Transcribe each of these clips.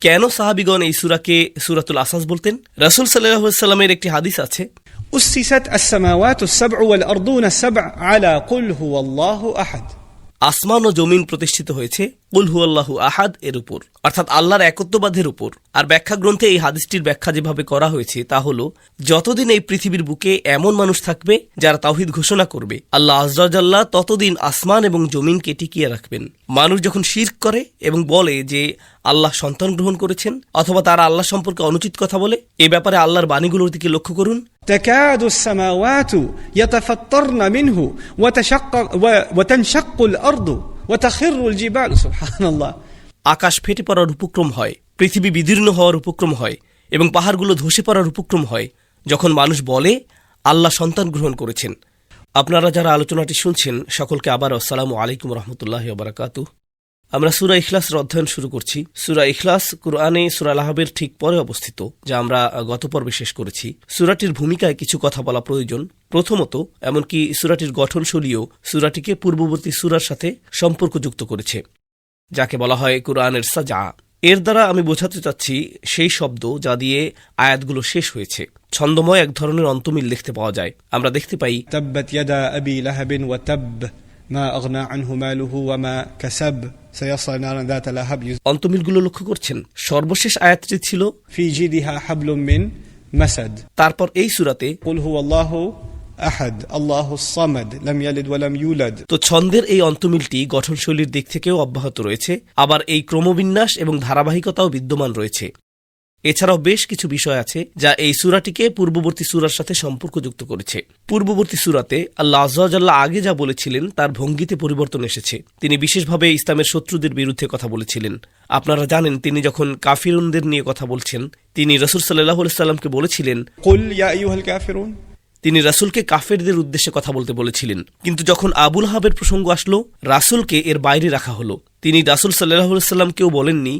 কেন সাহাবীগণ এই সূরাকে সূরাতুল আসাস বলতেন? রাসূল সাল্লাল্লাহু আলাইহি ওয়াসাল্লামের একটি হাদিস আছে, أسست السماوات السبع والأرضون السبع على قل هو الله أحد। আসমান ও জমিন প্রতিষ্ঠিত হয়েছে কুল হুয়াল্লাহু আহাদ এর উপর, অর্থাৎ আল্লাহর একত্ববাদের উপর। আর ব্যাখ্যা গ্রন্থে এই হাদিসটির ব্যাখ্যা যেভাবে করা হয়েছে তা হলো, যতদিন এই পৃথিবীর বুকে এমন মানুষ থাকবে যারা তাওহীদ ঘোষণা করবে, আল্লাহ আযজা ওয়া জাল্লা ততদিন আসমান এবং জমিনকে টিকিয়ে রাখবেন। মানুষ যখন শিরক করে এবং বলে যে আল্লাহ সন্তান গ্রহণ করেছেন, অথবা তারা আল্লাহ সম্পর্কে অনুচিত কথা বলে, এ ব্যাপারে আল্লাহর বাণীগুলোর দিকে লক্ষ্য করুন। تكاد السماوات يتفطرن منه وتنشق الأرض وتخر الجبال سبحان الله। আকাশ ফেটে পড়ার উপক্রম হয়, পৃথিবী বিদীর্ণ হওয়ার উপক্রম হয় এবং পাহাড়গুলো ধসে পড়ার উপক্রম হয় যখন মানুষ বলে আল্লাহ সন্তান গ্রহণ করেছেন। আপনারা যারা আলোচনাটি শুনছেন সকলকে আবার আসসালামু আলাইকুম রহমতুল্লাহি ওয়া বারাকাতুহু। আমরা সূরা ইখলাসের অধ্যয়ন শুরু করছি। সূরা ইখলাস কুরআনে সূরা আল-আহজাবের ঠিক পরে অবস্থিত, যা আমরা গত পর্বে শেষ করেছি। সূরাটির ভূমিকায় কিছু কথা বলা প্রয়োজন। প্রথমত, এমনকি সূরাটির গঠনশৈলীও সূরাটিকে পূর্ববর্তী সূরার সাথে সম্পর্কযুক্ত করেছে, যাকে বলা হয় কুরআনের সাজা। এর দ্বারা আমি বোঝাতে চাচ্ছি সেই শব্দ যা দিয়ে আয়াতগুলো শেষ হয়েছে। ছন্দময় এক ধরনের অন্তমিল দেখতে পাওয়া যায়। আমরা দেখতে পাই তাব্বাত ইয়াদা আবি লাহাবিন ওয়া তাব মা আগনা আনহু মালুহু ওয়া মা কাসাব সায়াসলা নারান যাতা লাহাব। অন্তমিলগুলো লক্ষ্য করছেন। সর্বশেষ আয়াতটি ছিল ফি জিদিহা হাবলুম মিন মাসাদ। তারপর এই সূরাতে কুল হুয়াল্লাহু আহাদ আল্লাহুস সামাদ লাম ইয়ালিদ ওয়া লাম ইউলাদ। তো ছন্দের এই অন্তমিলটি গঠনশৈলীর দিক থেকেও অব্যাহত রয়েছে, আবার এই ক্রমবিন্যাস এবং ধারাবাহিকতাও বিদ্যমান রয়েছে। এছাড়াও বেশ কিছু বিষয় আছে যা এই সূরাটিকে পূর্ববর্তী সূরার সাথে সম্পর্কযুক্ত করেছে। পূর্ববর্তী সূরাতে আল্লাহ আযজা ওয়া জাল্লা আগে যা বলেছিলেন তার ভঙ্গিতে পরিবর্তন এসেছে। তিনি বিশেষভাবে ইসলামের শত্রুদের বিরুদ্ধে কথা বলেছিলেন। আপনারা জানেন, তিনি যখন কাফিরুনদের নিয়ে কথা বলছেন, তিনি রাসূল সাল্লাল্লাহু আলাইহি ওয়াসাল্লামকে বলেছিলেন কুল ইয়া আইয়ুহাল কাফিরুন। তিনি রাসূলকে কাফেরদের উদ্দেশ্যে কথা বলতে বলেছিলেন। কিন্তু যখন আবু লাহাবের প্রসঙ্গ আসলো, রাসূলকে এর বাইরে রাখা হলো। তিনি রাসূল সাল্লাল্লাহু আলাইহি ওয়াসাল্লামকেও বলেননি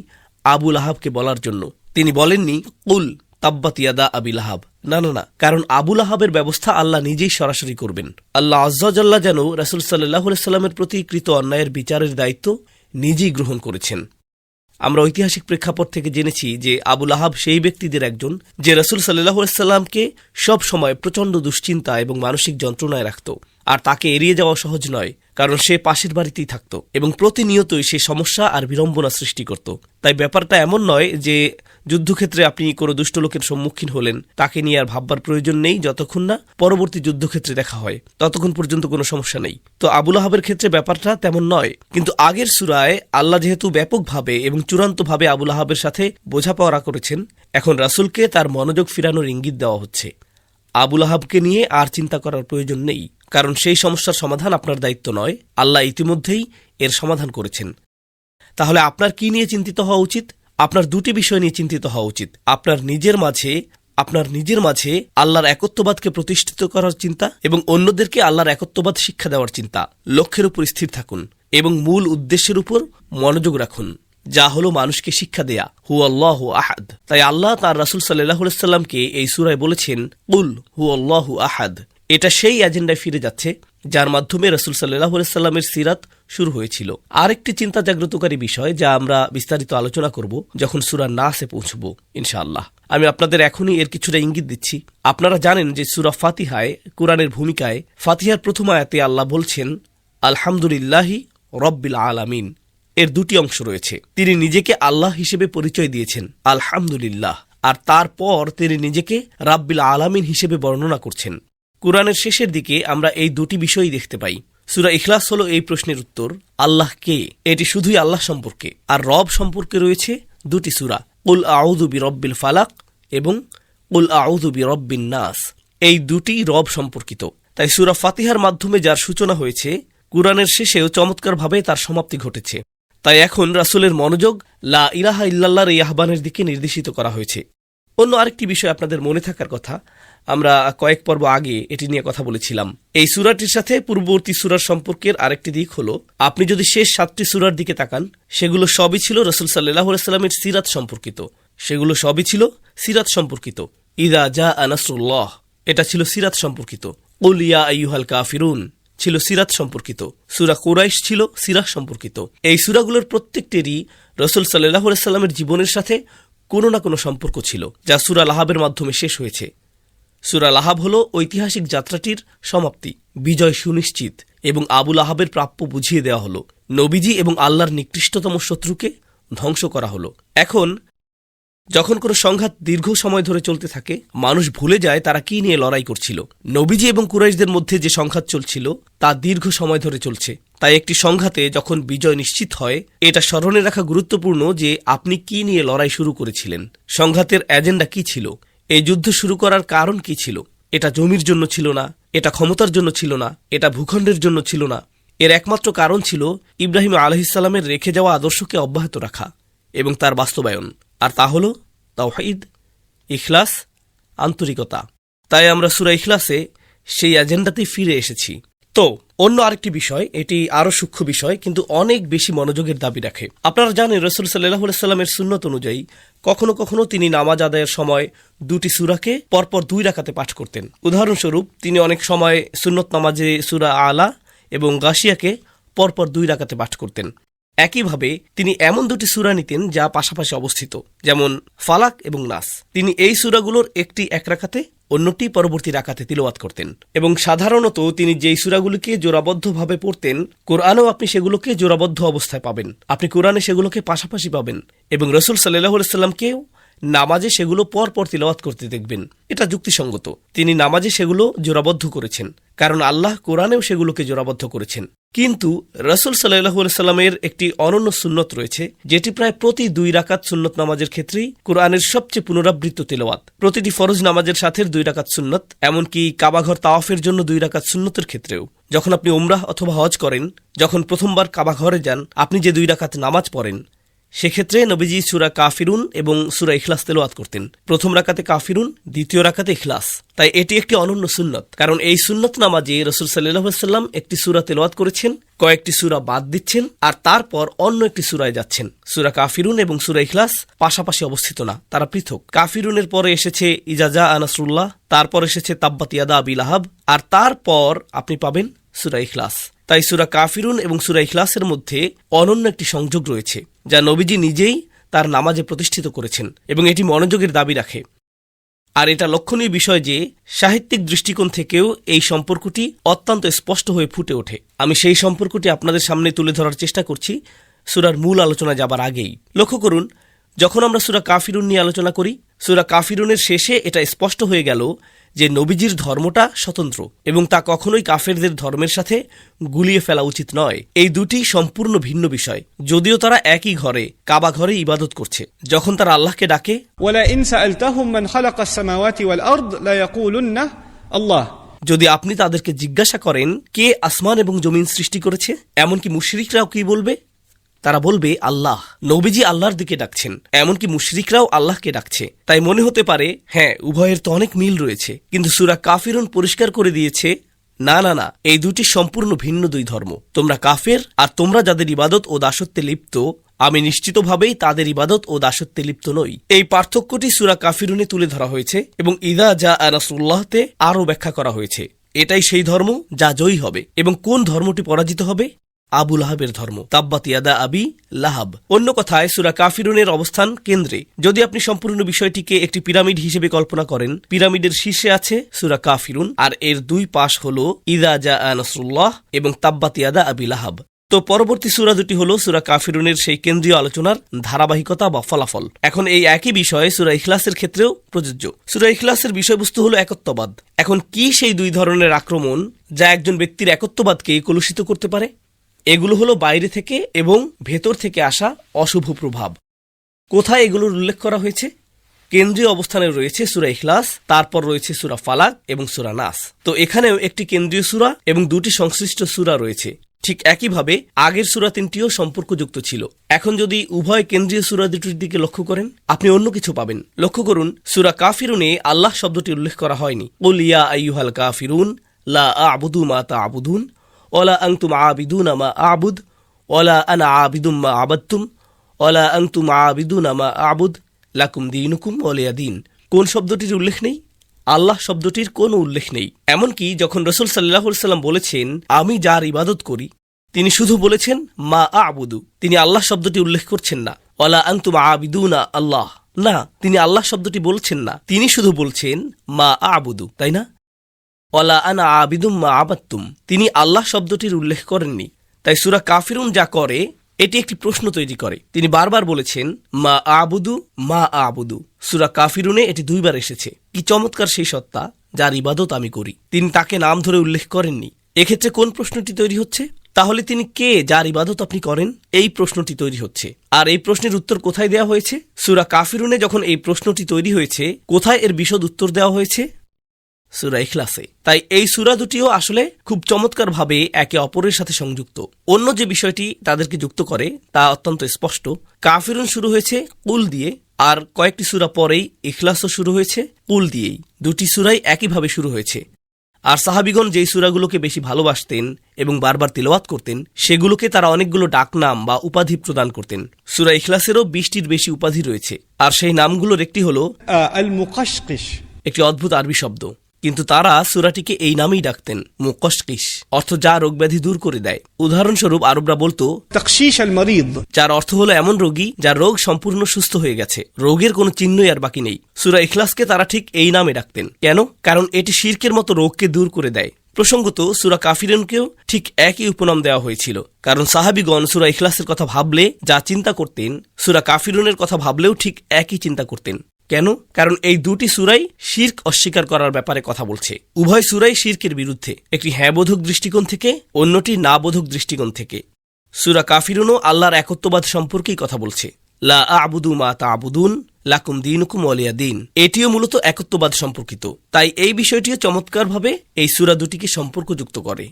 আবু লাহাবকে বলার জন্য। তিনি বলেননি কুল তাব্বাত ইয়াদা আবি লাহাব। না, কারণ আবু লাহাবের ব্যবস্থা আল্লাহ নিজেই সরাসরি করবেন। আল্লাহ আযজা ওয়া জাল্লা যেন রাসূল সাল্লাল্লাহু আলাইহি ওয়াসাল্লামের প্রতি কৃত অন্যায়ের বিচারের দায়িত্ব নিজেই গ্রহণ করেছেন। আমরা ঐতিহাসিক প্রেক্ষাপট থেকে জেনেছি যে আবু লাহাব সেই ব্যক্তিদের একজন যে রাসূল সাল্লাল্লাহু আলাইহি ওয়াসাল্লামকে সব সময় প্রচণ্ড দুশ্চিন্তা এবং মানসিক যন্ত্রণায় রাখত। আর তাকে এড়িয়ে যাওয়া সহজ নয়, কারণ সে পাশের বাড়িতেই থাকত এবং প্রতিনিয়তই সে সমস্যা আর বিড়ম্বনা সৃষ্টি করত। তাই ব্যাপারটা এমন নয় যে যুদ্ধক্ষেত্রে আপনি কোনো দুষ্ট লোকের সম্মুখীন হলেন, তাকে নিয়ে আর ভাববার প্রয়োজন নেই, যতক্ষণ না পরবর্তী যুদ্ধক্ষেত্রে দেখা হয় ততক্ষণ পর্যন্ত কোনো সমস্যা নেই। তো আবু লাহাবের ক্ষেত্রে ব্যাপারটা তেমন নয়। কিন্তু আগের সূরায় আল্লাহ যেহেতু ব্যাপকভাবে এবং চূড়ান্তভাবে আবু লাহাবের সাথে বোঝাপড়া করেছেন, এখন রাসূলকে তার মনোযোগ ফিরানোর ইঙ্গিত দেওয়া হচ্ছে। আবু লাহাবকে নিয়ে আর চিন্তা করার প্রয়োজন নেই, কারণ সেই সমস্যার সমাধান আপনার দায়িত্ব নয়, আল্লাহ ইতিমধ্যেই এর সমাধান করেছেন। তাহলে আপনার কি নিয়ে চিন্তিত হওয়া উচিত? আপনার দুটি বিষয় নিয়ে চিন্তিত হওয়া উচিত। আপনার নিজের মাঝে আল্লাহর একত্ববাদকে প্রতিষ্ঠিত করার চিন্তা এবং অন্যদেরকে আল্লাহর একত্ববাদ শিক্ষা দেওয়ার চিন্তা। লক্ষ্যের উপর স্থির থাকুন এবং মূল উদ্দেশ্যের উপর মনোযোগ রাখুন, যা হলো মানুষকে শিক্ষা দেয়া হুয়াল্লাহু আহাদ। তাই আল্লাহ তার রাসূল সাল্লাল্লাহু আলাইহি ওয়াসাল্লামকে এই সূরায় বলেছেন কুল হুয়াল্লাহু আহাদ। এটা সেই এজেন্ডায় ফিরে যাচ্ছে যার মাধ্যমে রাসূল সাল্লাল্লাহু আলাইহি ওয়াসাল্লামের সিরাত শুরু হয়েছিল। আরেকটি চিন্তা জাগ্রতকারী বিষয় যা আমরা বিস্তারিত আলোচনা করব যখন সূরা নাসে পৌঁছব ইনশাআল্লাহ। আমি আপনাদের এখনই এর কিছুটা ইঙ্গিত দিচ্ছি। আপনারা জানেন যে সূরা ফাতিহায় কুরআনের ভূমিকায় ফাতিহার প্রথম আয়াতে আল্লাহ বলছেন আলহামদুলিল্লাহি রাব্বিল আলামিন। এর দুটি অংশ রয়েছে। তিনি নিজেকে আল্লাহ হিসেবে পরিচয় দিয়েছেন আলহামদুলিল্লাহ, আর তারপর তিনি নিজেকে রাব্বিল আলামিন হিসেবে বর্ণনা করছেন। কুরআনের শেষের দিকে আমরা এই দুটি বিষয়ই দেখতে পাই। সূরা ইখলাস হলো এই প্রশ্নের উত্তর, আল্লাহ কে? এটি শুধুই আল্লাহ সম্পর্কে। আর রব সম্পর্কে রয়েছে দুটি সূরা, কুল আউযু বিরব্বিল ফালাক এবং কুল আউযু বিরব্বিন নাস। এই দুটি রব সম্পর্কিত। তাই সূরা ফাতিহার মাধ্যমে যার সূচনা হয়েছে, কুরআনের শেষেও চমৎকারভাবে তার সমাপ্তি ঘটেছে। তাই এখন রাসূলের মনোযোগ লা ইলাহা ইল্লাল্লাহর এই আহ্বানের দিকে নির্দেশিত করা হয়েছে। অন্য আরেকটি বিষয় আপনাদের মনে থাকার কথা, আমরা কয়েক পর্ব আগে এটি নিয়ে কথা বলেছিলাম। এই সূরাটির সাথে পূর্ববর্তী সূরার সম্পর্কের আরেকটি দিক হলো, আপনি যদি শেষ 7টি সূরার দিকে তাকান, সেগুলো সবই ছিল রাসূল সাল্লাল্লাহু আলাইহি ওয়াসাল্লামের সিরাত সম্পর্কিত। ইযা জাআ নাসরুল্লাহ, এটা ছিল সিরাত সম্পর্কিত। কুল ইয়া আইয়ুহাল কাফিরুন, ছিল সিরাত সম্পর্কিত, সূরা কুরাইশ ছিল সিরাত সম্পর্কিত। এই সূরাগুলোর প্রত্যেকটিরই রাসূল সাল্লাল্লাহু আলাইহি সাল্লামের জীবনের সাথে কোনো না কোনো সম্পর্ক ছিল, যা সূরা লাহাবের মাধ্যমে শেষ হয়েছে। সূরা লাহাব হল ঐতিহাসিক যাত্রাটির সমাপ্তি, বিজয় সুনিশ্চিত এবং আবু লাহাবের প্রাপ্য বুঝিয়ে দেওয়া হল। নবীজি এবং আল্লাহর নিকৃষ্টতম শত্রুকে ধ্বংস করা হল। এখন যখন কোনো সংঘাত দীর্ঘ সময় ধরে চলতে থাকে, মানুষ ভুলে যায় তারা কি নিয়ে লড়াই করছিল। নবীজি এবং কুরাইশদের মধ্যে যে সংঘাত চলছিল তা দীর্ঘ সময় ধরে চলছে। তাই একটি সংঘাতে যখন বিজয় নিশ্চিত হয়, এটা স্মরণে রাখা গুরুত্বপূর্ণ যে আপনি কি নিয়ে লড়াই শুরু করেছিলেন, সংঘাতের এজেন্ডা কি ছিল, এই যুদ্ধ শুরু করার কারণ কি ছিল। এটা জমির জন্য ছিল না, এটা ক্ষমতার জন্য ছিল না, এটা ভূখণ্ডের জন্য ছিল না। এর একমাত্র কারণ ছিল ইব্রাহিম আলাইহিসসালামের রেখে যাওয়া আদর্শকে অব্যাহত রাখা এবং তার বাস্তবায়ন। আর তা হল তাওহীদ, ইখলাস, আন্তরিকতা। তাই আমরা সূরা ইখলাসে সেই এজেন্ডাতেই ফিরে এসেছি। তো অন্য আরেকটি বিষয়, এটি আরও সূক্ষ্ম বিষয়, কিন্তু অনেক বেশি মনোযোগের দাবি রাখে। আপনারা জানেন রাসূল সাল্লাল্লাহু আলাইহি সাল্লামের সুন্নত অনুযায়ী কখনো কখনো তিনি নামাজ আদায়ের সময় দুটি সূরাকে পরপর 2 রাকাতে পাঠ করতেন। উদাহরণস্বরূপ, তিনি অনেক সময় সুন্নত নামাজে সূরা আলা এবং গাশিয়াকে পরপর 2 রাকাতে পাঠ করতেন। একইভাবে তিনি এমন 2টি সূরা নিতেন যা পাশাপাশি অবস্থিত, যেমন ফালাক এবং নাস। তিনি এই সূরাগুলোর একটি 1 রাকাতে, অন্যটি পরবর্তী রাকাতে তিলাওয়াত করতেন। এবং সাধারণত তিনি যেই সূরাগুলিকে জোড়াবদ্ধভাবে পড়তেন, কোরআনেও আপনি সেগুলোকে জোড়াবদ্ধ অবস্থায় পাবেন। আপনি কোরআনে সেগুলোকে পাশাপাশি পাবেন এবং রাসূল সাল্লাল্লাহু আলাইহি সাল্লামকেও নামাজে সেগুলো পরপর তিলাওয়াত করতে দেখবেন। এটা যুক্তিসঙ্গত। তিনি নামাজে সেগুলো জোড়াবদ্ধ করেছেন, কারণ আল্লাহ কোরআনেও সেগুলোকে জোড়াবদ্ধ করেছেন। কিন্তু রাসূল সাল্লাল্লাহু আলাইহি সাল্লামের একটি অনন্য সুন্নত রয়েছে, যেটি প্রায় প্রতি 2 রাকাত সুন্নত নামাজের ক্ষেত্রেই কোরআনের সবচেয়ে পুনরাবৃত্ত তিলাওয়াত। প্রতিটি ফরজ নামাজের সাথে 2 রাকাত সুন্নত, এমনকি কাবাঘর তাওয়াফের জন্য 2 রাকাত সুন্নতের ক্ষেত্রেও। যখন আপনি উমরাহ অথবা হজ করেন, যখন প্রথমবার কাবাঘরে যান, আপনি যে 2 রাকাত নামাজ পড়েন, সেক্ষেত্রে নবীজি সূরা কাফিরুন এবং সূরা ইখলাস তেলাওয়াত করতেন। প্রথম রাকাতে কাফিরুন, দ্বিতীয় রাকাতে ইখলাস। তাই এটি একটি অনন্য সুন্নত, কারণ এই সুন্নত নামাজে রাসূল সাল্লাল্লাহু আলাইহি সাল্লাম একটি সূরা তেলাওয়াত করেছেন, কয়েকটি সূরা বাদ দিচ্ছেন, আর তারপর অন্য একটি সূরায় যাচ্ছেন। সূরা কাফিরুন এবং সূরা ইখলাস পাশাপাশি অবস্থিত না, তারা পৃথক। কাফিরুনের পরে এসেছে ইজা জা নাসরুল্লাহ, তারপর এসেছে তাব্বাত ইয়াদা আবি লাহাব, আর তারপর আপনি পাবেন সূরা ইখলাস। তাই সূরা কাফিরুন এবং সূরা ইখলাসের মধ্যে অনন্য একটি সংযোগ রয়েছে, যা নবীজি নিজেই তার নামাজে প্রতিষ্ঠিত করেছেন এবং এটি মনোযোগের দাবি রাখে। আর এটা লক্ষণীয় বিষয় যে সাহিত্যিক দৃষ্টিকোণ থেকেও এই সম্পর্কটি অত্যন্ত স্পষ্ট হয়ে ফুটে ওঠে। আমি সেই সম্পর্কটি আপনাদের সামনে তুলে ধরার চেষ্টা করছি সূরার মূল আলোচনা যাবার আগেই। লক্ষ্য করুন, যখন আমরা সূরা কাফিরুন নিয়ে আলোচনা করি, সূরা কাফিরুনের শেষে এটা স্পষ্ট হয়ে গেল যে নবীজির ধর্মটা স্বতন্ত্র এবং তা কখনোই কাফেরদের ধর্মের সাথে গুলিয়ে ফেলা উচিত নয়। এই দুটি সম্পূর্ণ ভিন্ন বিষয়, যদিও তারা একই ঘরে, কাবা ঘরে ইবাদত করছে। যখন তারা আল্লাহকে ডাকে, ولئن سألتهم من خلق السماوات والأرض ليقولن الله, যদি আপনি তাদেরকে জিজ্ঞাসা করেন কে আসমান এবং জমিন সৃষ্টি করেছে, এমনকি মুশরিকরাও কি বলবে? তারা বলবে আল্লাহ। নবীজি আল্লাহর দিকে ডাকছেন, এমনকি মুশরিকরাও আল্লাহকে ডাকছে। তাই মনে হতে পারে হ্যাঁ, উভয়ের তো অনেক মিল রয়েছে, কিন্তু সূরা কাফিরুন পরিষ্কার করে দিয়েছে না না না, এই দুটি সম্পূর্ণ ভিন্ন 2 ধর্ম। তোমরা কাফের, আর তোমরা যাদের ইবাদত ও দাসত্বে লিপ্ত, আমি নিশ্চিতভাবেই তাদের ইবাদত ও দাসত্বে লিপ্ত নই। এই পার্থক্যটি সূরা কাফিরুনে তুলে ধরা হয়েছে এবং ইদা জা নাসরুল্লাহতে আরও ব্যাখ্যা করা হয়েছে। এটাই সেই ধর্ম যা জয়ী হবে। এবং কোন ধর্মটি পরাজিত হবে? আবু লাহাবের ধর্ম, তাব্বাত ইয়াদা আবি লাহাব। অন্য কথায় সূরা কাফিরুনের অবস্থান কেন্দ্রে। যদি আপনি সম্পূর্ণ বিষয়টিকে একটি পিরামিড হিসেবে কল্পনা করেন, পিরামিডের শীর্ষে আছে সূরা কাফিরুন, আর এর 2 পাশ হল ইদা জা নাসরুল্লাহ এবং তাব্বাত ইয়াদা আবি লাহাব। তো পরবর্তী সূরা দুটি হল সূরা কাফিরুনের সেই কেন্দ্রীয় আলোচনার ধারাবাহিকতা বা ফলাফল। এখন এই একই বিষয়ে সূরা ইখলাসের ক্ষেত্রেও প্রযোজ্য। সূরা ইখলাসের বিষয়বস্তু হল একত্ববাদ। এখন কি সেই 2 ধরনের আক্রমণ যা একজন ব্যক্তির একত্ববাদকে কলুষিত করতে পারে? এগুলো হলো বাইরে থেকে এবং ভেতর থেকে আসা অশুভ প্রভাব। কোথায় এগুলোর উল্লেখ করা হয়েছে? কেন্দ্রীয় অবস্থানে রয়েছে সূরা ইখলাস, তারপর রয়েছে সূরা ফালাক এবং সূরা নাস। তো এখানেও একটি কেন্দ্রীয় সূরা এবং 2টি সংশ্লিষ্ট সূরা রয়েছে। ঠিক একইভাবে আগের সূরা 3টিও সম্পর্কযুক্ত ছিল। এখন যদি উভয় কেন্দ্রীয় সূরা দুটির দিকে লক্ষ্য করেন, আপনি অন্য কিছু পাবেন। লক্ষ্য করুন, সূরা কাফিরুনে আল্লাহ শব্দটি উল্লেখ করা হয়নি। কুল ইয়া আইয়ুহাল কাফিরুন লা আ'বুদু মা তা'বুদুন ওয়ালা আনতুম আবিদুনা মা আ'বুদ ওয়ালা আনা আবিদুম মা আবাদতুম ওয়ালা আনতুম আবিদুনা মা আ'বুদ লাকুম দীনুকুম ওয়ালিয়া দীন। কোন শব্দটির উল্লেখ নেই? আল্লাহ শব্দটির কোনো উল্লেখ নেই। এমনকি যখন রাসূল সাল্লাল্লাহু আলাইহি ওয়াসাল্লাম বলেছেন আমি যার ইবাদত করি, তিনি শুধু বলেছেন মা আ'বুদু, তিনি আল্লাহ শব্দটি উল্লেখ করছেন না। ওয়ালা আনতুম আবিদুনা আল্লাহ, না, তিনি আল্লাহ শব্দটি বলছেন না, তিনি শুধু বলছেন মা আ'বুদু, তাই না? ওয়ালা আনা আবিদুম মা আবাদতুম, তিনি আল্লাহ শব্দটির উল্লেখ করেননি। তাই সূরা কাফিরুন যা করে এটি একটি প্রশ্ন তৈরি করে। তিনি বারবার বলেছেন মা আ'বুদু মা আ'বুদু। সূরা কাফিরুনে এটি 2 বার এসেছে। কি চমৎকার সেই সত্তা যার ইবাদত আমি করি, তিনি তাকে নাম ধরে উল্লেখ করেননি। এক্ষেত্রে কোন প্রশ্নটি তৈরি হচ্ছে? তাহলে তিনি কে যার ইবাদত আপনি করেন, এই প্রশ্নটি তৈরি হচ্ছে। আর এই প্রশ্নের উত্তর কোথায় দেওয়া হয়েছে? সূরা কাফিরুনে যখন এই প্রশ্নটি তৈরি হয়েছে, কোথায় এর বিশদ উত্তর দেওয়া হয়েছে? সূরা ইখলাসে। তাই এই সূরা দুটিও আসলে খুব চমৎকারভাবে একে অপরের সাথে সংযুক্ত। অন্য যে বিষয়টি তাদেরকে যুক্ত করে তা অত্যন্ত স্পষ্ট। কাফিরুন শুরু হয়েছে কুল দিয়ে, আর কয়েকটি সূরা পরেই ইখলাসও শুরু হয়েছে কুল দিয়েই। দুটি সূরাই একইভাবে শুরু হয়েছে। আর সাহাবীগণ যেই সূরাগুলোকে বেশি ভালোবাসতেন এবং বারবার তিলাওয়াত করতেন, সেগুলোকে তারা অনেকগুলো ডাকনাম বা উপাধি প্রদান করতেন। সূরা ইখলাসেরও 20টির বেশি উপাধি রয়েছে। আর সেই নামগুলোর একটি হলো المقشقش একটি অদ্ভুত আরবি শব্দ, কিন্তু তারা সূরাটিকে এই নামেই ডাকতেন, মুকশকিশ, অর্থ যা রোগব্যাধি দূর করে দেয়। উদাহরণস্বরূপ আরবরা বলতো تقشيش المريض، যার অর্থ হলো এমন রোগী যার রোগ সম্পূর্ণ সুস্থ হয়ে গেছে, রোগের কোনো চিহ্নই আর বাকি নেই। সূরা ইখলাসকে তারা ঠিক এই নামে ডাকতেন। কেন? কারণ এটি শিরকের মতো রোগকে দূর করে দেয়। প্রসঙ্গত সূরা কাফিরুনকেও ঠিক একই উপনাম দেওয়া হয়েছিল, কারণ সাহাবীগণ সূরা ইখলাসের কথা ভাবলে যা চিন্তা করতেন, সূরা কাফিরুনের কথা ভাবলেও ঠিক একই চিন্তা করতেন। কেন? কারণ এই দুটি সূরাই শিরক অস্বীকার করার ব্যাপারে কথা বলছে। উভয় সূরাই শিরকের বিরুদ্ধে, একটি হ্যাঁ বোধক দৃষ্টিকোণ থেকে, অন্যটি না বোধক দৃষ্টিকোণ থেকে। সূরা কাফিরুনও আল্লাহর একত্ববাদ সম্পর্কেই কথা বলছে। লা আ'বুদু মা তা'বুদুন লাকুম দীনুকুম ওয়ালিয়া দীন, এটিও মূলত একত্ববাদ সম্পর্কিত। তাই এই বিষয়টিও চমৎকারভাবে এই সূরা দুটিকে সম্পর্কযুক্ত করে।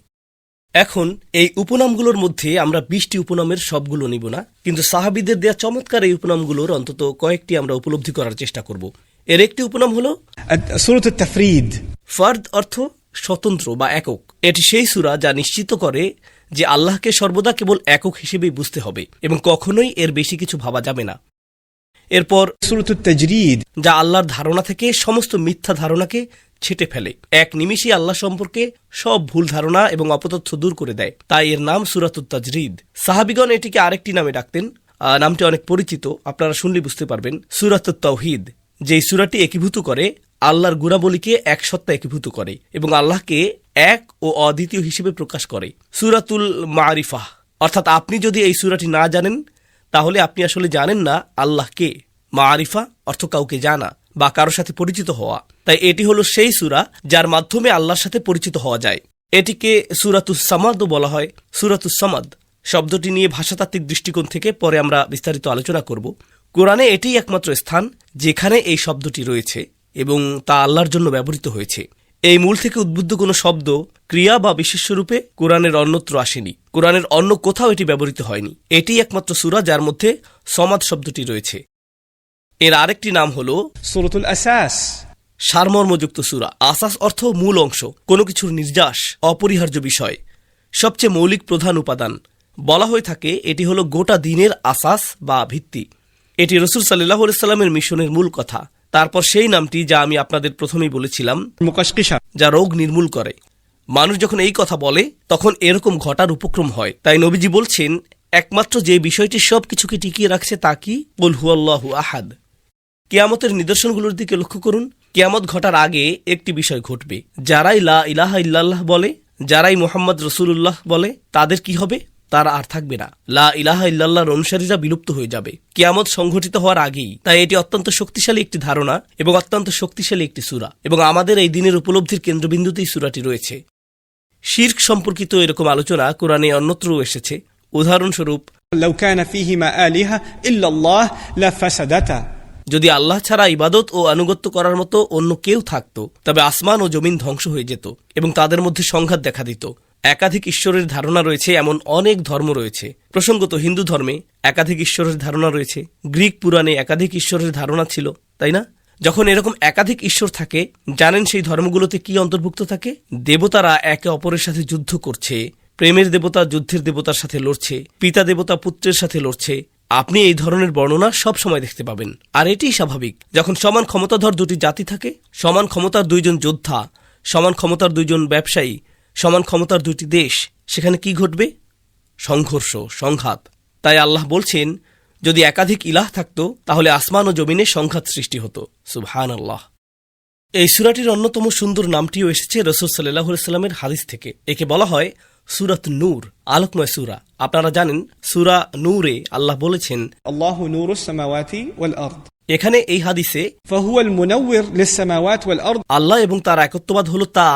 এখন এই উপনামগুলোর মধ্যে আমরা 20টি উপনামের সবগুলো নিব না, কিন্তু সাহাবীদের দেয়া চমৎকার এই উপনামগুলোর অন্তত কয়েকটি আমরা উপলব্ধি করার চেষ্টা করব। এর একটি উপনাম হলো سورة التفريد। ফার্দ, অর্থ স্বতন্ত্র বা একক। এটি সেই সূরা যা নিশ্চিত করে যে আল্লাহকে সর্বদা কেবল একক হিসেবেই বুঝতে হবে এবং কখনোই এর বেশি কিছু ভাবা যাবে না। এরপর سورة التجريد، যা আল্লাহর ধারণা থেকে সমস্ত মিথ্যা ধারণাকে ছেটে ফেলে, এক নিমিষে আল্লাহ সম্পর্কে সব ভুল ধারণা এবং অপতথ্য দূর করে দেয়। তাই এর নাম সূরাতুত তাজরিদ। সাহাবীগণ এটিকে আরেকটি নামে ডাকতেন। নামটি অনেক পরিচিত, আপনারা শুনলে বুঝতে পারবেন। সূরাতুত তাওহীদ, যেই সূরাটি একীভূত করে আল্লাহর গুণাবলীকে এক সত্তা একীভূত করে এবং আল্লাহকে এক ও অদ্বিতীয় হিসেবে প্রকাশ করে। সূরাতুল মারিফাহ, অর্থাৎ আপনি যদি এই সূরাটি না জানেন তাহলে আপনি আসলে জানেন না আল্লাহকে। মারিফা অর্থ কাউকে জানা বা কারোর সাথে পরিচিত হওয়া। তাই এটি হলো সেই সূরা যার মাধ্যমে আল্লাহর সাথে পরিচিত হওয়া যায়। এটিকে সূরাতুস সামাদও বলা হয়। সূরাতুস সামাদ শব্দটি নিয়ে ভাষাতাত্ত্বিক দৃষ্টিকোণ থেকে পরে আমরা বিস্তারিত আলোচনা করব। কোরআনে এটিই একমাত্র স্থান যেখানে এই শব্দটি রয়েছে এবং তা আল্লাহর জন্য ব্যবহৃত হয়েছে। এই মূল থেকে উদ্বুদ্ধ কোনো শব্দ, ক্রিয়া বা বিশেষ্যরূপে কোরআনের অন্যত্র আসেনি। কোরআনের অন্য কোথাও এটি ব্যবহৃত হয়নি। এটিই একমাত্র সূরা যার মধ্যে সমাদ শব্দটি রয়েছে। এর আরেকটি নাম হলো سورة الأساس، সারমর্মযুক্ত সূরা। আসাস অর্থ মূল অংশ, কোনো কিছুর নির্যাস, অপরিহার্য বিষয়, সবচেয়ে মৌলিক প্রধান উপাদান। বলা হয়ে থাকে এটি হলো গোটা দিনের আসাস বা ভিত্তি। এটি রাসূল সাল্লাল্লাহু আলাইহি ওয়াসাল্লামের মিশনের মূল কথা। তারপর সেই নামটি যা আমি আপনাদের প্রথমেই বলেছিলাম, المقشقشة، যা রোগ নির্মূল করে। মানুষ যখন এই কথা বলে তখন এরকম ঘটার উপক্রম হয়। তাই নবীজি বলছেন একমাত্র যে বিষয়টি সবকিছুকে টিকিয়ে রাখছে তা কি? কুল হুয়াল্লাহু আহাদ। কিয়ামতের নিদর্শনগুলোর দিকে লক্ষ্য করুন। কিয়ামত ঘটার আগে একটি বিষয় ঘটবে। যারাই লা ইলাহা ইল্লাল্লাহ বলে, যারাই মুহাম্মদ রাসূলুল্লাহ বলে, তাদের কি হবে? তারা আর থাকবে না। লা ইলাহা ইল্লাল্লাহর অনুসারীরা বিলুপ্ত হয়ে যাবে কিয়ামত সংঘটিত হওয়ার আগেই। তাই এটি অত্যন্ত শক্তিশালী একটি ধারণা এবং অত্যন্ত শক্তিশালী একটি সূরা, এবং আমাদের এই দিনের উপলব্ধির কেন্দ্রবিন্দুতেই সূরাটি রয়েছে। শিরক সম্পর্কিত এরকম আলোচনা কোরআনে অন্যত্রও এসেছে। উদাহরণস্বরূপ, لو كان فيهما آلهة إلا الله لفسدتا، যদি আল্লাহ ছাড়া ইবাদত ও আনুগত্য করার মতো অন্য কেউ থাকত তবে আসমান ও জমিন ধ্বংস হয়ে যেত এবং তাদের মধ্যে সংঘাত দেখা দিত। একাধিক ঈশ্বরের ধারণা রয়েছে এমন অনেক ধর্ম রয়েছে। প্রসঙ্গত হিন্দু ধর্মে একাধিক ঈশ্বরের ধারণা রয়েছে, গ্রিক পুরাণে একাধিক ঈশ্বরের ধারণা ছিল, তাই না? যখন এরকম একাধিক ঈশ্বর থাকে, জানেন সেই ধর্মগুলোতে কি অন্তর্ভুক্ত থাকে? দেবতারা একে অপরের সাথে যুদ্ধ করছে, প্রেমের দেবতা যুদ্ধের দেবতার সাথে লড়ছে, পিতা দেবতা পুত্রের সাথে লড়ছে, আপনি এই ধরনের বর্ণনা সব সময় দেখতে পাবেন। আর এটিই স্বাভাবিক, যখন সমান ক্ষমতাধর দুটি জাতি থাকে, সমান ক্ষমতার দুইজন যোদ্ধা, সমান ক্ষমতার দুইজন ব্যবসায়ী, সমান ক্ষমতার দুটি দেশ, সেখানে কি ঘটবে? সংঘর্ষ, সংঘাত। তাই আল্লাহ বলছেন, যদি একাধিক ইলাহ থাকত তাহলে আসমান ও জমিনে সংঘাত সৃষ্টি হতো। সুবহানাল্লাহ। এই সূরাটির অন্যতম সুন্দর নামটিও এসেছে রাসূল সাল্লাল্লাহু আলাইহি ওয়াসাল্লামের হাদিস থেকে। একে বলা হয় সূরাত নূর, আলোকময় সূরা। আপনারা জানেন সূরা নূরে আল্লাহ বলেছেন, الله نور السماوات والأرض এখানে এই হাদিসে فهو المنور للسماوات والأرض আল্লাহ এবং তার একত্ববাদ হল তা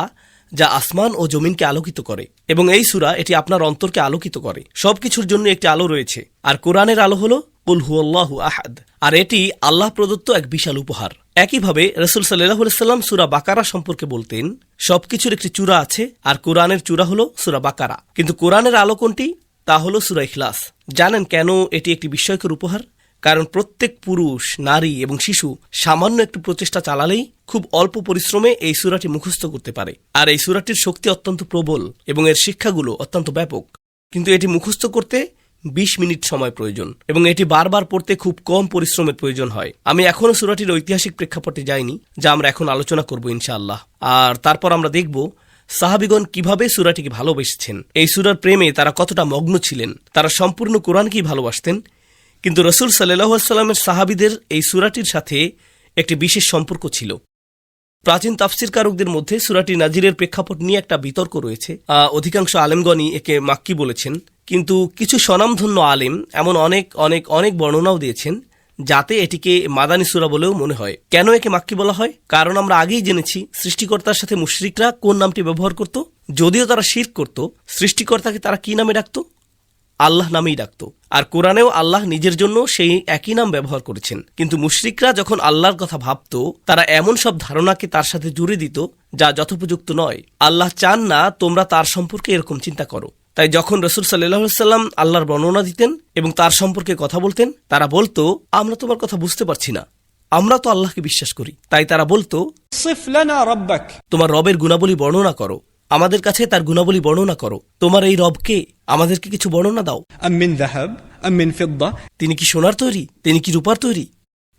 যা আসমান ও জমিনকে আলোকিত করে, এবং এই সূরা এটি আপনার অন্তরকে আলোকিত করে। সবকিছুর জন্য একটি আলো রয়েছে, আর কোরআনের আলো হল কুল হুয়াল্লাহু আহাদ, আর এটি আল্লাহ প্রদত্ত এক বিশাল উপহার। একইভাবে রাসূল সাল্লাল্লাহু আলাইহি ওয়াসাল্লাম সূরা বাকারা সম্পর্কে বলতেন, সবকিছুর একটি চূড়া আছে, আর কোরআনের চূড়া হল সূরা বাকারা। কিন্তু কোরআনের আলো কোনটি? তা হল সূরা ইখলাস। জানেন কেন এটি একটি বিস্ময়কর উপহার? কারণ প্রত্যেক পুরুষ, নারী এবং শিশু সামান্য একটু প্রচেষ্টা চালালেই খুব অল্প পরিশ্রমে এই সূরাটি মুখস্থ করতে পারে। আর এই সূরাটির শক্তি অত্যন্ত প্রবল এবং এর শিক্ষাগুলো অত্যন্ত ব্যাপক। কিন্তু এটি মুখস্থ করতে 20 মিনিট সময় প্রয়োজন, এবং এটি বারবার পড়তে খুব কম পরিশ্রমের প্রয়োজন হয়। আমি এখনও সূরাটির ঐতিহাসিক প্রেক্ষাপটে যাইনি, যা আমরা এখন আলোচনা করব ইনশাআল্লাহ। আর তারপর আমরা দেখব সাহাবীগণ কিভাবে সূরাটিকে ভালোবেসেছেন, এই সূরার প্রেমে তারা কতটা মগ্ন ছিলেন, তারা সম্পূর্ণ কোরআনকেই ভালোবাসতেন। কিন্তু রাসূল সাল্লাল্লাহু আলাইহি ওয়াসাল্লামের সাহাবীদের এই সূরাটির সাথে একটি বিশেষ সম্পর্ক ছিল। প্রাচীন তাফসীরকারকদের মধ্যে সূরাটি নাজিলের প্রেক্ষাপট নিয়ে একটা বিতর্ক রয়েছে। অধিকাংশ আলেমগণই একে মাক্কি বলেছেন, কিন্তু কিছু স্বনামধন্য আলেম এমন অনেক অনেক অনেক বর্ণনাও দিয়েছেন যাতে এটিকে মাদানী সূরা বলেও মনে হয়। কেন একে মাক্কি বলা হয়? কারণ আমরা আগেই জেনেছি সৃষ্টিকর্তার সাথে মুশরিকরা কোন নামটি ব্যবহার করত। যদিও তারা শিরক করত, সৃষ্টিকর্তাকে তারা কি নামে ডাকত? আল্লাহ নামেই ডাকত। আর কোরআনেও আল্লাহ নিজের জন্য সেই একই নাম ব্যবহার করেছেন। কিন্তু মুশরিকরা যখন আল্লাহর কথা ভাবত, তারা এমন সব ধারণাকে তার সাথে জুড়ে দিত যা যথোপযুক্ত নয়। আল্লাহ চান না তোমরা তার সম্পর্কে এরকম চিন্তা করো। তাই যখন রাসূল সাল্লাল্লাহু আলাইহি ওয়াসাল্লাম আল্লাহর বর্ণনা দিতেন এবং তার সম্পর্কে কথা বলতেন, তারা বলতো, আমরা তোমার কথা বুঝতে পারছি না, আমরা তো আল্লাহকে বিশ্বাস করি। তাই তারা বলতো, صف لنا ربك তোমার রবের গুণাবলী বর্ণনা করো, আমাদের কাছে তার গুণাবলী বর্ণনা করো। তোমার এই রবকে আমাদেরকে কিছু বর্ণনা দাও। أم من ذهب أم من فضة তিনি কি সোনার তৈরি? তিনি কি রূপার তৈরি?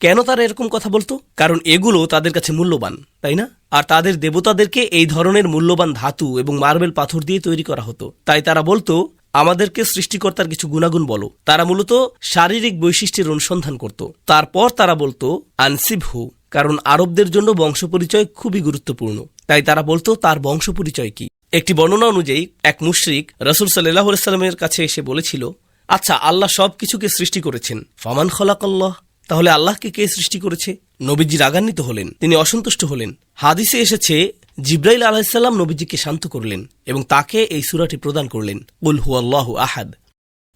কেন তারা এরকম কথা বলতো? কারণ এগুলো তাদের কাছে মূল্যবান, তাই না? আর তাদের দেবতাদেরকে এই ধরনের মূল্যবান ধাতু এবং মার্বেল পাথর দিয়ে তৈরি করা হতো। তাই তারা বলতো, আমাদেরকে সৃষ্টিকর্তার কিছু গুণাগুণ বলো। তারা মূলত শারীরিক বৈশিষ্ট্যের অনুসন্ধান করত। তারপর তারা বলতো আনসিবহু, কারণ আরবদের জন্য বংশপরিচয় খুবই গুরুত্বপূর্ণ। তাই তারা বলতো তার বংশপরিচয় কি। একটি বর্ণনা অনুযায়ী এক মুশরিক রাসূল সাল্লাল্লাহু আলাইহি ওয়াসাল্লামের কাছে এসে বলেছিল, আচ্ছা, আল্লাহ সবকিছুকে সৃষ্টি করেছেন, ফামান খলাকাল্লাহ, তাহলে আল্লাহকে কে সৃষ্টি করেছে? নবীজি রাগান্বিত হলেন, তিনি অসন্তুষ্ট হলেন। হাদিসে এসেছে জিবরাইল আলাইহিস সালাম নবীজিকে শান্ত করলেন এবং তাকে এই সূরাটি প্রদান করলেন, কুল হুয়াল্লাহু আহাদ।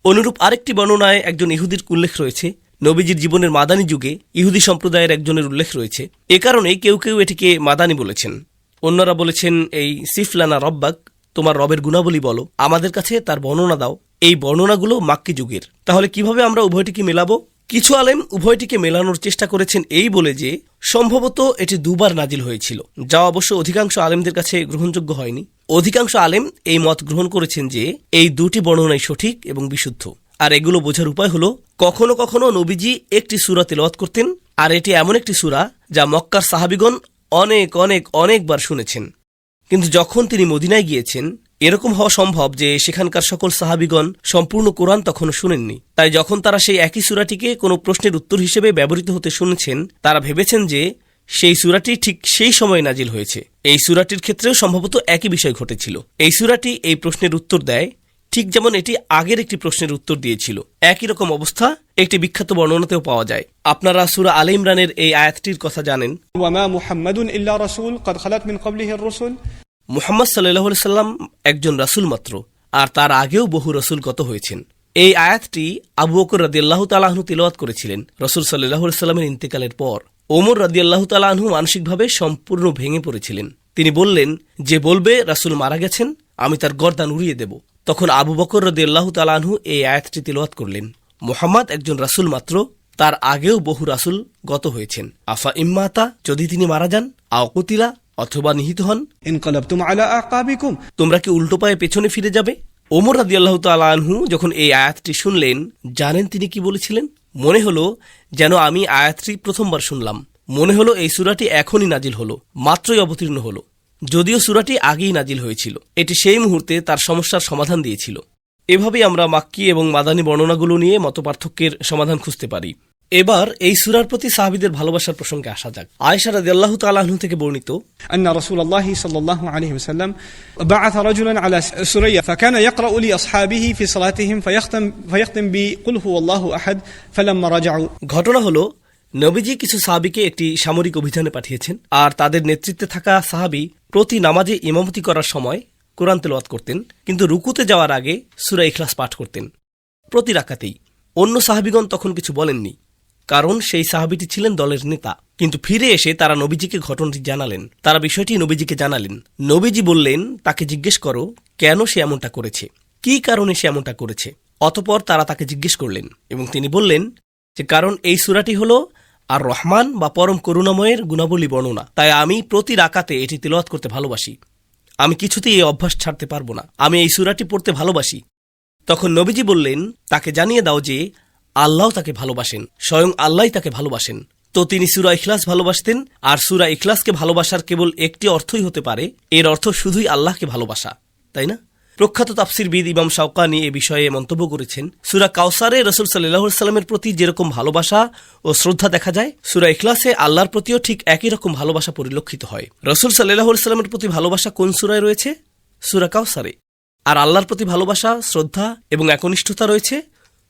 অনুরূপ আরেকটি বর্ণনায় একজন ইহুদির উল্লেখ রয়েছে। নবীজির জীবনের মাদানী যুগে ইহুদি সম্প্রদায়ের একজনের উল্লেখ রয়েছে। এ কারণেই কেউ কেউ এটিকে মাদানী বলেছেন। অন্যরা বলেছেন এই সিফলানা রব্বাক, তোমার রবের গুণাবলী বলো, আমাদের কাছে তার বর্ণনা দাও। এই বর্ণনাগুলো মাক্কি যুগের। তাহলে কিভাবে আমরা উভয়টিকে মেলাবো? কিছু আলেম উভয়টিকে মেলানোর চেষ্টা করেছেন এই বলে যে সম্ভবত এটি দুবার নাজিল হয়েছিল, যা অবশ্য অধিকাংশ আলেমদের কাছে গ্রহণযোগ্য হয়নি। অধিকাংশ আলেম এই মত গ্রহণ করেছেন যে এই দুটি বর্ণনাই সঠিক এবং বিশুদ্ধ। আর এগুলো বোঝার উপায় হলো, কখনো কখনো নবীজি একটি সূরা তেলাওয়াত করতেন, আর এটি এমন একটি সূরা যা মক্কার সাহাবীগণ অনেক অনেক অনেকবার শুনেছেন। কিন্তু যখন তিনি মদিনায় গিয়েছেন, এরকম হওয়া সম্ভব যে সেখানকার সকল সাহাবীগণ সম্পূর্ণ কোরআন তখনও শুনেননি। তাই যখন তারা সেই একই সূরাটিকে কোনো প্রশ্নের উত্তর হিসেবে ব্যবহৃত হতে শুনেছেন, তারা ভেবেছেন যে সেই সূরাটি ঠিক সেই সময় নাজিল হয়েছে। এই সূরাটির ক্ষেত্রেও সম্ভবত একই বিষয় ঘটেছিল। এই সূরাটি এই প্রশ্নের উত্তর দেয়, ঠিক যেমন এটি আগের একটি প্রশ্নের উত্তর দিয়েছিল। একই রকম অবস্থা একটি বিখ্যাত বর্ণনাতেও পাওয়া যায়। আপনারা সূরা আলে ইমরানের এই আয়াতটির কথা জানেন, وما محمد إلا رسول قد خلت من قبله الرسل মুহাম্মদ সাল্লাল্লাহু আলাইহি সাল্লাম একজন রাসূল মাত্র, আর তার আগেও বহু রাসূল গত হয়েছেন। এই আয়াতটি আবু বকর রাদিয়াল্লাহু তাআলা আনহু তিলাওয়াত করেছিলেন রাসূল সাল্লাল্লাহু আলাইহি সাল্লামের ইন্তেকালের পর। ওমর রাদিয়াল্লাহু তাআলা আনহু মানসিকভাবে সম্পূর্ণ ভেঙে পড়েছিলেন। তিনি বললেন, যে বলবে রাসূল মারা গেছেন, আমি তার গর্দান উড়িয়ে দেব। তখন আবু বকর রাদিয়াল্লাহু তাআলা আনহু এই আয়াতটি তিলাওয়াত করলেন, মুহাম্মদ একজন রাসূল মাত্র, তার আগেও বহু রাসূল গত হয়েছেন। আফা ইম্মাতা, যদি তিনি মারা যান, আও কুতিলা, অথবা নিহত হন, انقلبتم على أعقابكم তোমরা কি উল্টো পায়ে পেছনে ফিরে যাবে? ওমর রাদিয়াল্লাহু তাআলা আনহু যখন এই আয়াতটি শুনলেন, জানেন তিনি কি বলেছিলেন? মনে হলো যেন আমি আয়াতটি প্রথমবার শুনলাম। মনে হলো এই সূরাটি এখনই নাজিল হলো, মাত্রই অবতীর্ণ হলো, যদিও সূরাটি আগেই নাজিল হয়েছিল। এটি সেই মুহূর্তে তার সমস্যার সমাধান দিয়েছিল। এভাবেই আমরা মাক্কি এবং মাদানী বর্ণনাগুলো নিয়ে মতপার্থক্যের সমাধান খুঁজতে পারি। এবার এই সূরার প্রতি সাহাবীদের ভালোবাসার প্রসঙ্গে আসা যাক। আয়েশা রাদিয়াল্লাহু তাআলা আনহা থেকে বর্ণিত, أن رسول الله صلى الله عليه وسلم بعث رجلا على سرية فكان يقرأ لأصحابه في صلاتهم فيختم بقل هو الله أحد فلما رجعوا ঘটনা হলো নবীজি কিছু সাহাবীকে একটি সামরিক অভিযানে পাঠিয়েছেন, আর তাদের নেতৃত্বে থাকা সাহাবী প্রতি নামাজে ইমামতি করার সময় কোরআন তেলাওয়াত করতেন, কিন্তু রুকুতে যাওয়ার আগে সূরা ইখলাস পাঠ করতেন প্রতি রাকাতেই। অন্য সাহাবীগণ তখন কিছু বলেননি, কারণ সেই সাহাবীটি ছিলেন দলের নেতা। কিন্তু ফিরে এসে তারা নবীজিকে ঘটনাটি জানালেন, তারা বিষয়টি নবীজিকে জানালেন। নবীজি বললেন, তাকে জিজ্ঞেস করো কেন সে এমনটা করেছে, কি কারণে সে এমনটা করেছে। অতঃপর তারা তাকে জিজ্ঞেস করলেন এবং তিনি বললেন যে কারণ এই সূরাটি হল আর রহমান বা পরম করুণাময়ের গুণাবলী বর্ণনা, তাই আমি প্রতি রাকাতে এটি তিলাওয়াত করতে ভালোবাসি। আমি কিছুতেই এই অভ্যাস ছাড়তে পারবো না, আমি এই সূরাটি পড়তে ভালোবাসি। তখন নবীজি বললেন, তাকে জানিয়ে দাও যে আল্লাহ তাকে ভালোবাসেন, স্বয়ং আল্লাহ তাকে ভালোবাসেন। তো তিনি সূরা ইখলাস ভালোবাসতেন, আর সূরা ইখলাসকে ভালোবাসার কেবল একটি অর্থই হতে পারে, এর অর্থ শুধুই আল্লাহকে ভালোবাসা, তাই না? প্রখ্যাত তাফসীরবিদ ইমাম শাওকানি এ বিষয়ে মন্তব্য করেছেন, সূরা কাউসারে রাসূল সাল্লাল্লাহু আলাইহি ওয়াসাল্লামের প্রতি যেরকম ভালোবাসা ও শ্রদ্ধা দেখা যায়, সূরা ইখলাসে আল্লাহর প্রতিও ঠিক একই রকম ভালোবাসা পরিলক্ষিত হয়। রাসূল সাল্লাল্লাহু আলাইহি ওয়াসাল্লামের প্রতি ভালোবাসা কোন সূরায় রয়েছে? সূরা কাউসারে। আর আল্লাহর প্রতি ভালোবাসা, শ্রদ্ধা এবং একনিষ্ঠতা রয়েছে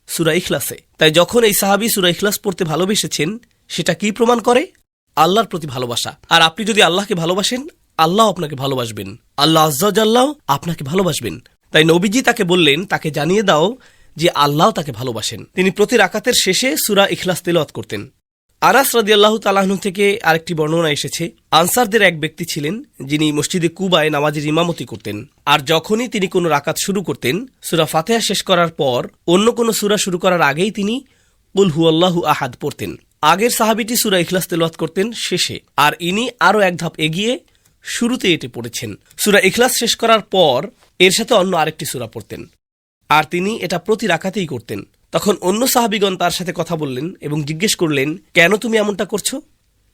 সূরা ইখলাসে। তাই যখন এই সাহাবী সূরা ইখলাস পড়তে ভালোবেসেছেন, সেটা কি প্রমাণ করে? আল্লাহর প্রতি ভালোবাসা। আর আপনি যদি আল্লাহকে ভালোবাসেন, আল্লাহ আপনাকে ভালোবাসবেন, আল্লাহ আজ্জা জাল্লাহ আপনাকে ভালোবাসবেন। তাই নবীজি তাকে বললেন, তাকে জানিয়ে দাও যে আল্লাহ তাকে ভালোবাসেন। তিনি প্রতি রাকাতের শেষে সূরা ইখলাস তেলাওয়াত করতেন। আনাস রাদিয়াল্লাহু তাআলা আনহু থেকে আরেকটি বর্ণনা এসেছে, আনসারদের এক ব্যক্তি ছিলেন যিনি মসজিদে কুবায় নামাজের ইমামতি করতেন, আর যখনই তিনি কোনো রাকাত শুরু করতেন, সূরা ফাতিহা শেষ করার পর অন্য কোনো সূরা শুরু করার আগেই তিনি কুল হুয়াল্লাহু আহাদ পড়তেন। আগের সাহাবীটি সূরা ইখলাস তেলাওয়াত করতেন শেষে, আর ইনি আরও এক ধাপ এগিয়ে শুরুতে এটি পড়েছেন। সূরা ইখলাস শেষ করার পর এর সাথে অন্য আরেকটি সূরা পড়তেন, আর তিনি এটা প্রতি রাকাতেই করতেন। তখন অন্য সাহাবীগণ তার সাথে কথা বললেন এবং জিজ্ঞেস করলেন, কেন তুমি এমনটা করছো?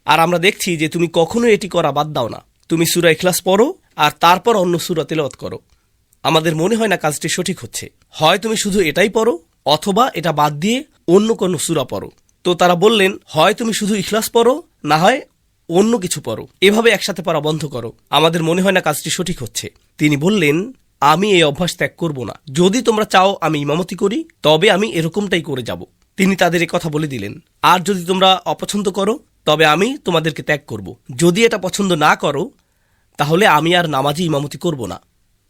আর আমরা দেখছি যে তুমি কখনো এটি করা বাদ দাও না, তুমি সূরা ইখলাস পড়ো আর তারপর অন্য সূরা তেলাওয়াত করো। আমাদের মনে হয় না কাজটি সঠিক হচ্ছে, হয় তুমি শুধু এটাই পড়ো অথবা এটা বাদ দিয়ে অন্য কোনো সূরা পড়ো। তো তারা বললেন, হয় তুমি শুধু ইখলাস পড়ো, না হয় অন্য কিছু পড়ো, এভাবে একসাথে পড়া বন্ধ করো। আমাদের মনে হয় না কাজটি সঠিক হচ্ছে। তিনি বললেন, আমি এই অভ্যাস ত্যাগ করব না, যদি তোমরা চাও আমি ইমামতি করি তবে আমি এরকমটাই করে যাব। তিনি তাদের এই কথা বলে দিলেন, আর যদি তোমরা অপছন্দ করো তবে আমি তোমাদেরকে ত্যাগ করব। যদি এটা পছন্দ না করো তাহলে আমি আর নামাজি ইমামতি করব না।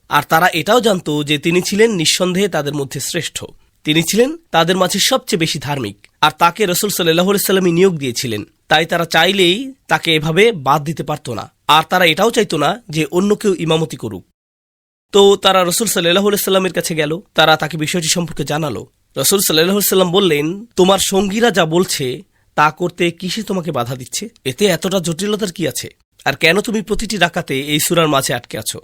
আর তারা এটাও জানত যে তিনি ছিলেন নিঃসন্দেহে তাদের মধ্যে শ্রেষ্ঠ, তিনি ছিলেন তাদের মাঝে সবচেয়ে বেশি ধার্মিক, আর তাকে রাসূল সাল্লাল্লাহু আলাইহি ওয়াসাল্লাম নিয়োগ দিয়েছিলেন। তাই তারা চাইলেই তাকে এভাবে বাদ দিতে পারত না, আর তারা এটাও চাইত না যে অন্য কেউ ইমামতি করুক। তো তারা রাসূল সাল্লাল্লাহু আলাইহি ওয়াসাল্লামের কাছে গেল, তারা তাকে বিষয়টি সম্পর্কে জানালো। রাসূল সাল্লাল্লাহু আলাইহি ওয়াসাল্লাম বললেন, তোমার সঙ্গীরা যা বলছে তা করতে কিসে তোমাকে বাধা দিচ্ছে? এতে এতটা জটিলতার কি আছে? আর কেন তুমি প্রতিটি রাকাতে এই সূরার মাঝে আটকে আছো?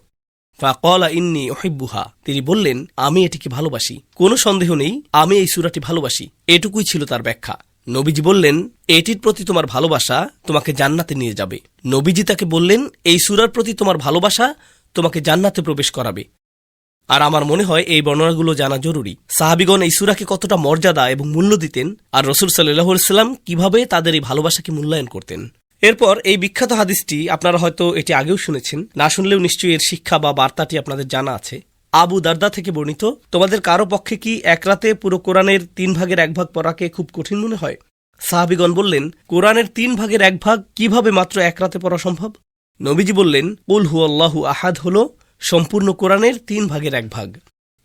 ফাকালা ইন্নী উহিব্বুহা, তিনি বললেন, আমি এটিকে ভালোবাসি, কোনো সন্দেহ নেই আমি এই সূরাটি ভালোবাসি। এটুকুই ছিল তার ব্যাখ্যা। নবীজি বললেন, এটির প্রতি তোমার ভালোবাসা তোমাকে জান্নাতে নিয়ে যাবে। নবীজি তাকে বললেন, এই সূরার প্রতি তোমার ভালোবাসা তোমাকে জান্নাতে প্রবেশ করাবে। আর আমার মনে হয় এই বর্ণনাগুলো জানা জরুরি। সাহাবীগণ এই সূরাকে কতটা মর্যাদা এবং মূল্য দিতেন, আর রাসূল সাল্লাল্লাহু আলাইহি ওয়াসাল্লাম কিভাবে তাদের এই ভালোবাসাকে মূল্যায়ন করতেন। এরপর এই বিখ্যাত হাদিসটি আপনারা হয়তো এটি আগেও শুনেছেন, না শুনলেও নিশ্চয়ই এর শিক্ষা বা বার্তাটি আপনাদের জানা আছে। আবু দারদা থেকে বর্ণিত, তোমাদের কারো পক্ষে কি এক রাতে পুরো কোরআনের 3 ভাগের 1 ভাগ পড়াকে খুব কঠিন মনে হয়? সাহাবীগণ বললেন, কোরআনের 3 ভাগের 1 ভাগ কিভাবে মাত্র এক রাতে পড়া সম্ভব? নবীজি বললেন, কুল হুয়াল্লাহু আহাদ হলো সম্পূর্ণ কোরআনের 3 ভাগের 1 ভাগ।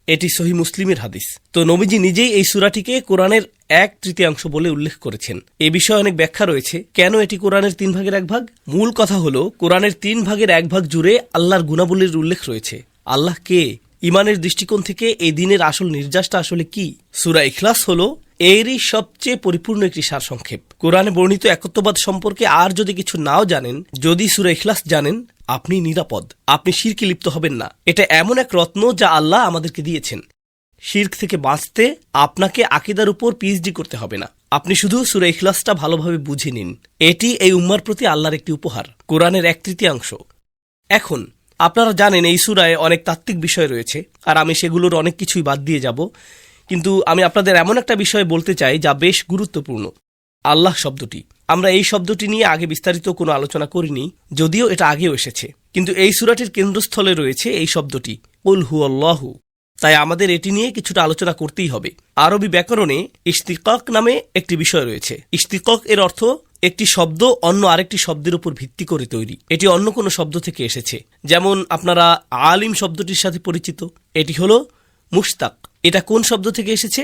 এটি সহিহ মুসলিমের হাদিস। তো নবীজি নিজেই এই সূরাটিকে কোরআনের 1/3 বলে উল্লেখ করেছেন। এ বিষয়ে অনেক ব্যাখ্যা রয়েছে, কেন এটি কোরআনের 3 ভাগের 1 ভাগ। মূল কথা হলো, কোরআনের 3 ভাগের 1 ভাগ জুড়ে আল্লাহর গুণাবলীর উল্লেখ রয়েছে। আল্লাহ কে? ইমানের দৃষ্টিকোণ থেকে এই দিনের আসল নির্যাসটা আসলে কি? সূরা ইখলাস হলো এরই সবচেয়ে পরিপূর্ণ একটি সারসংক্ষেপ। কোরআনে বর্ণিত একত্ববাদ সম্পর্কে আর যদি কিছু নাও জানেন, যদি সূরা ইখলাস জানেন, আপনি নিরাপদ, আপনি শিরকে লিপ্ত হবেন না। এটা এমন এক রত্ন যা আল্লাহ আমাদেরকে দিয়েছেন। শিরক থেকে বাঁচতে আপনাকে আকীদার উপর পিএইচডি করতে হবে না। আপনি শুধু সূরা ইখলাসটা ভালোভাবে বুঝে নিন। এটি এই উম্মার প্রতি আল্লাহর একটি উপহার, কোরআনের 1/3। এখন আপনারা জানেন এই সূরায় অনেক তাত্ত্বিক বিষয় রয়েছে, আর আমি সেগুলোর অনেক কিছুই বাদ দিয়ে যাব। কিন্তু আমি আপনাদের এমন একটা বিষয় বলতে চাই যা বেশ গুরুত্বপূর্ণ। আল্লাহ শব্দটি, আমরা এই শব্দটি নিয়ে আগে বিস্তারিত কোনো আলোচনা করিনি, যদিও এটা আগেও এসেছে, কিন্তু এই সূরাটির কেন্দ্রস্থলে রয়েছে এই শব্দটি কুল হুয়াল্লাহু। তাই আমাদের এটি নিয়ে কিছুটা আলোচনা করতেই হবে। আরবি ব্যাকরণে ইশতিকাক নামে একটি বিষয় রয়েছে। ইশতিকাক এর অর্থ একটি শব্দ অন্য আরেকটি শব্দের উপর ভিত্তি করে তৈরি। এটি অন্য কোনো শব্দ থেকে এসেছে। যেমন আপনারা আলিম শব্দটির সাথে পরিচিত, এটি হলো মুশতাক। এটা কোন শব্দ থেকে এসেছে?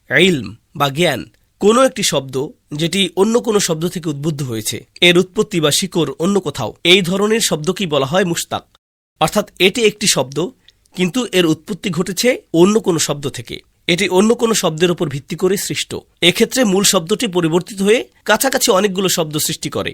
ইলম বা জ্ঞান। কোনো একটি শব্দ যেটি অন্য কোনো শব্দ থেকে উদ্বুদ্ধ হয়েছে, এর উৎপত্তি বা শিকড় অন্য কোথাও, এই ধরনের শব্দকেই বলা হয় মুশতাক। অর্থাৎ এটি একটি শব্দ, কিন্তু এর উৎপত্তি ঘটেছে অন্য কোনো শব্দ থেকে। এটি অন্য কোনো শব্দের উপর ভিত্তি করে সৃষ্ট। এক্ষেত্রে মূল শব্দটি পরিবর্তিত হয়ে কাছাকাছি অনেকগুলো শব্দ সৃষ্টি করে।